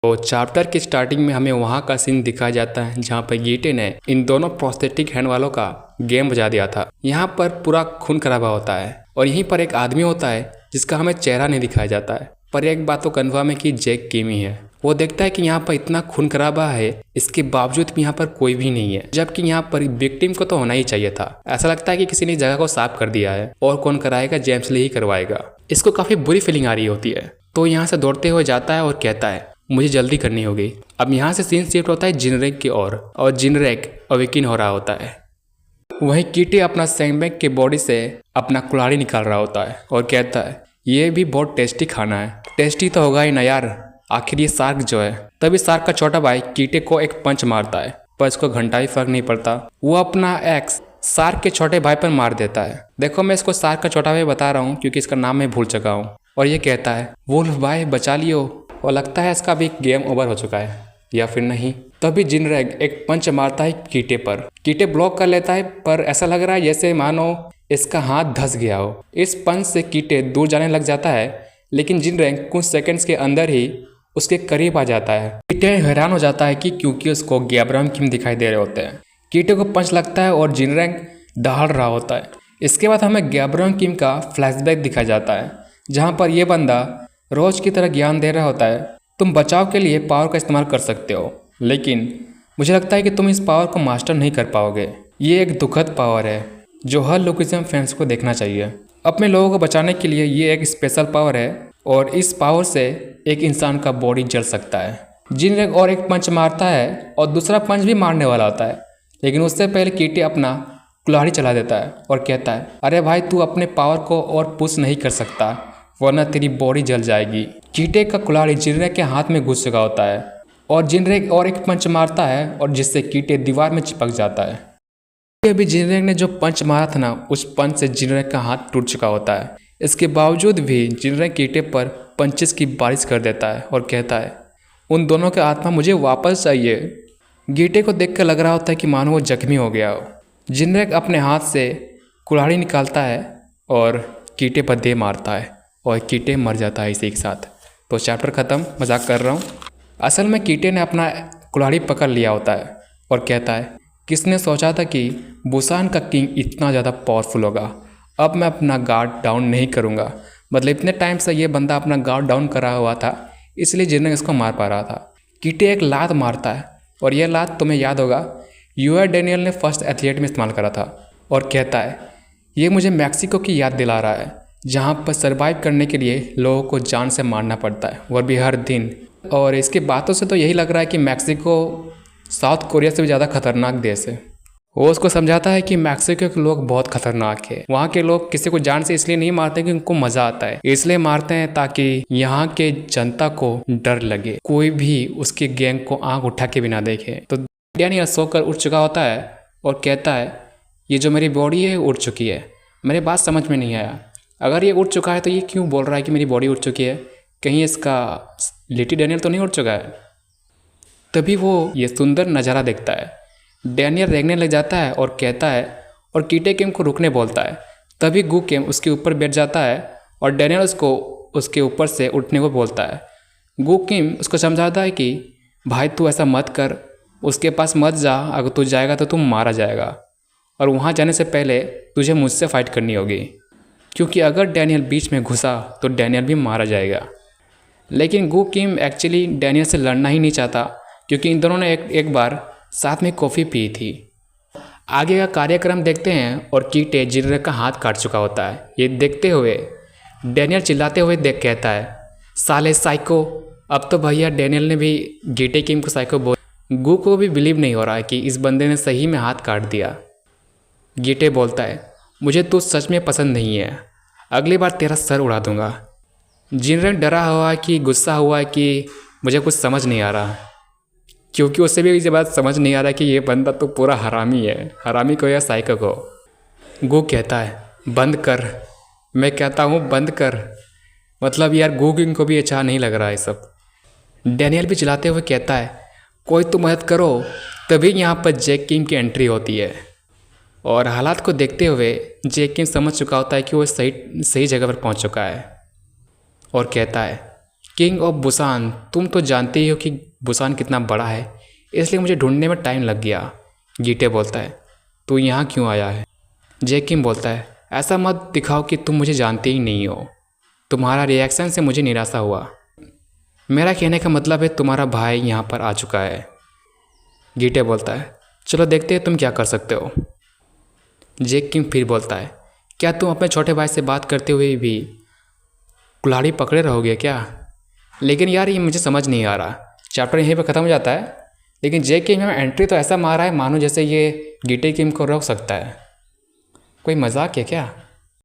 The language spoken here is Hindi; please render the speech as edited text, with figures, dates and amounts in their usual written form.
तो चैप्टर की स्टार्टिंग में हमें वहाँ का सीन दिखाया जाता है जहाँ पर गीटे ने इन दोनों प्रोस्थेटिक हैंड वालों का गेम बजा दिया था। यहाँ पर पूरा खून खराबा होता है और यहीं पर एक आदमी होता है जिसका हमें चेहरा नहीं दिखाया जाता है, पर एक बात तो कन्फर्म है कि जैक किम ही है। वो देखता है कि यहाँ पर इतना खून खराबा है, इसके बावजूद भी यहाँ पर कोई भी नहीं है, जबकि यहाँ पर विक्टिम को तो होना ही चाहिए था। ऐसा लगता है कि किसी ने जगह को साफ कर दिया है और कौन कराएगा, जेम्स ली ही करवाएगा। इसको काफी बुरी फीलिंग आ रही होती है, तो यहाँ से दौड़ते हुए जाता है और कहता है मुझे जल्दी करनी होगी। अब यहाँ से सीन शिफ्ट होता है जिनरेक की ओर और जिनरेक अवेकिन हो रहा होता है। वहीं कीटे अपना सैंगबैक के बॉडी से अपना कुल्हाड़ी निकाल रहा होता है और कहता है ये भी बहुत टेस्टी खाना है। टेस्टी तो होगा ही ना यार, आखिर ये शार्क जो है। तभी शार्क का छोटा भाई कीटे को एक पंच मारता है, पर इसको घंटा ही फर्क नहीं पड़ता। वो अपना एक्स शार्क के छोटे भाई पर मार देता है। देखो मैं इसको शार्क का छोटा भाई बता रहा हूँ क्योंकि इसका नाम मैं भूल चुका हूँ। और ये कहता है वुल्फ भाई बचा लियो, और लगता है इसका भी गेम ओवर हो चुका है, या फिर नहीं। तभी जिनरेग एक पंच मारता है कीटे पर। कीटे ब्लॉक कर लेता है, पर ऐसा लग रहा है जैसे मानो इसका हाथ धंस गया हो। इस पंच से कीटे दूर जाने लग जाता है, लेकिन जिनरेग कुछ सेकंड्स के अंदर ही उसके करीब आ जाता है। कीटे हैरान हो जाता है कि क्योंकि उसको गैब्राहम किम दिखाई दे रहे होते हैं। कीटे को पंच लगता है और जिनरेग दहाड़ रहा होता है। इसके बाद हमें गैब्राहम किम का फ्लैशबैक दिखाया जाता है, जहाँ पर यह बंदा रोज की तरह ज्ञान दे रहा होता है। तुम बचाव के लिए पावर का इस्तेमाल कर सकते हो, लेकिन मुझे लगता है कि तुम इस पावर को मास्टर नहीं कर पाओगे। ये एक दुखद पावर है जो हर लुकिज्म फैंस को देखना चाहिए। अपने लोगों को बचाने के लिए ये एक स्पेशल पावर है और इस पावर से एक इंसान का बॉडी जल सकता है। जिनरेग और एक पंच मारता है और दूसरा पंच भी मारने वाला होता है, लेकिन उससे पहले कीटे अपना कुल्हाड़ी चला देता है और कहता है अरे भाई तू अपने पावर को और पुश नहीं कर सकता, वरना तेरी बॉडी जल जाएगी। कीटे का कुल्हाड़ी जिनरेग के हाथ में घुस चुका होता है और जिनरेग और एक पंच मारता है और जिससे कीटे दीवार में चिपक जाता है। अभी जिनरेग ने जो पंच मारा था ना, उस पंच से जिनरेग का हाथ टूट चुका होता है। इसके बावजूद भी जिनरेग कीटे पर पंचेस की बारिश कर देता है और कहता है उन दोनों का आत्मा मुझे वापस चाहिए। कीटे को देखकर लग रहा होता है कि मानो वो जख्मी हो गया हो। जिनरेग अपने हाथ से कुल्हाड़ी निकालता है और कीटे पर दे मारता है और कीटे मर जाता है इसी के साथ। तो चैप्टर ख़त्म, मजाक कर रहा हूँ। असल में कीटे ने अपना कुल्हाड़ी पकड़ लिया होता है और कहता है किसने सोचा था कि बुसान का किंग इतना ज़्यादा पावरफुल होगा। अब मैं अपना गार्ड डाउन नहीं करूँगा। मतलब इतने टाइम से ये बंदा अपना गार्ड डाउन करा हुआ था, इसलिए जिनरेग इसको मार पा रहा था। कीटे एक लात मारता है और यह लात तुम्हें याद होगा यूआर डैनियल ने फर्स्ट एथलीट में इस्तेमाल करा था, और कहता है ये मुझे मैक्सिको की याद दिला रहा है, जहाँ पर सर्वाइव करने के लिए लोगों को जान से मारना पड़ता है, वह भी हर दिन। और इसकी बातों से तो यही लग रहा है कि मैक्सिको साउथ कोरिया से भी ज़्यादा खतरनाक देश है। वो उसको समझाता है कि मैक्सिको के लोग बहुत खतरनाक है। वहाँ के लोग किसी को जान से इसलिए नहीं मारते कि उनको मज़ा आता है, इसलिए मारते हैं ताकि यहाँ के जनता को डर लगे, कोई भी उसके गैंग को आँख उठा के भी ना देखे। तो डैनियल सोकर उठ चुका होता है और कहता है ये जो मेरी बॉडी है उड़ चुकी है। मेरी बात समझ में नहीं आया, अगर ये उड़ चुका है तो ये क्यों बोल रहा है कि मेरी बॉडी उड़ चुकी है? कहीं इसका लिटिल डैनियल तो नहीं उड़ चुका है? तभी वो ये सुंदर नज़ारा देखता है। डैनियल रेंगने लग जाता है और कहता है और कीटे किम को रुकने बोलता है। तभी गू किम उसके ऊपर बैठ जाता है और डैनियल उसको उसके ऊपर से उठने को बोलता है। गू किम उसको समझाता है कि भाई तू ऐसा मत कर, उसके पास मत जा, अगर तू जाएगा तो तू मारा जाएगा, और वहाँ जाने से पहले तुझे मुझसे फाइट करनी होगी, क्योंकि अगर डैनियल बीच में घुसा तो डैनियल भी मारा जाएगा। लेकिन गू किम एक्चुअली डैनियल से लड़ना ही नहीं चाहता, क्योंकि इन दोनों ने एक बार साथ में कॉफ़ी पी थी। आगे का कार्यक्रम देखते हैं और कीटे जिनरेग का हाथ काट चुका होता है। ये देखते हुए डैनियल चिल्लाते हुए कहता है साले साइको। अब तो भैया डैनियल ने भी कीटे किम को साइको बोल। गू को भी बिलीव नहीं हो रहा है कि इस बंदे ने सही में हाथ काट दिया। कीटे बोलता है मुझे तू सच में पसंद नहीं है, अगली बार तेरा सर उड़ा दूंगा। जिनरेग डरा हुआ है कि गुस्सा हुआ है कि मुझे कुछ समझ नहीं आ रहा, क्योंकि उससे भी ये बात समझ नहीं आ रहा कि ये बंदा तो पूरा हरामी है, हरामी को या साइको को। गू कहता है बंद कर। मैं कहता हूँ बंद कर। मतलब यार गू किंग को भी अच्छा नहीं लग रहा है सब। डैनियल भी चिल्लाते हुए कहता है कोई तो मदद करो। तभी यहाँ पर जैक किम की एंट्री होती है और हालात को देखते हुए जैक किम समझ चुका होता है कि वो सही जगह पर पहुँच चुका है और कहता है किंग ऑफ बुसान, तुम तो जानते ही हो कि बुसान कितना बड़ा है, इसलिए मुझे ढूंढने में टाइम लग गया। गीटे बोलता है, तू यहाँ क्यों आया है? जे किंग बोलता है, ऐसा मत दिखाओ कि तुम मुझे जानते ही नहीं हो। तुम्हारा रिएक्शन से मुझे निराशा हुआ। मेरा कहने का मतलब है तुम्हारा भाई यहाँ पर आ चुका है। गीटे बोलता है, चलो देखते हैं तुम क्या कर सकते हो। जे किंग फिर बोलता है, क्या तुम अपने छोटे भाई से बात करते हुए भी कुल्हाड़ी पकड़े रहोगे क्या? लेकिन यार ये मुझे समझ नहीं आ रहा। चैप्टर यहीं पर ख़त्म हो जाता है, लेकिन जे किंग में एंट्री तो ऐसा मारा है मानो जैसे ये गीटे किंग को रोक सकता है। कोई मजाक है क्या?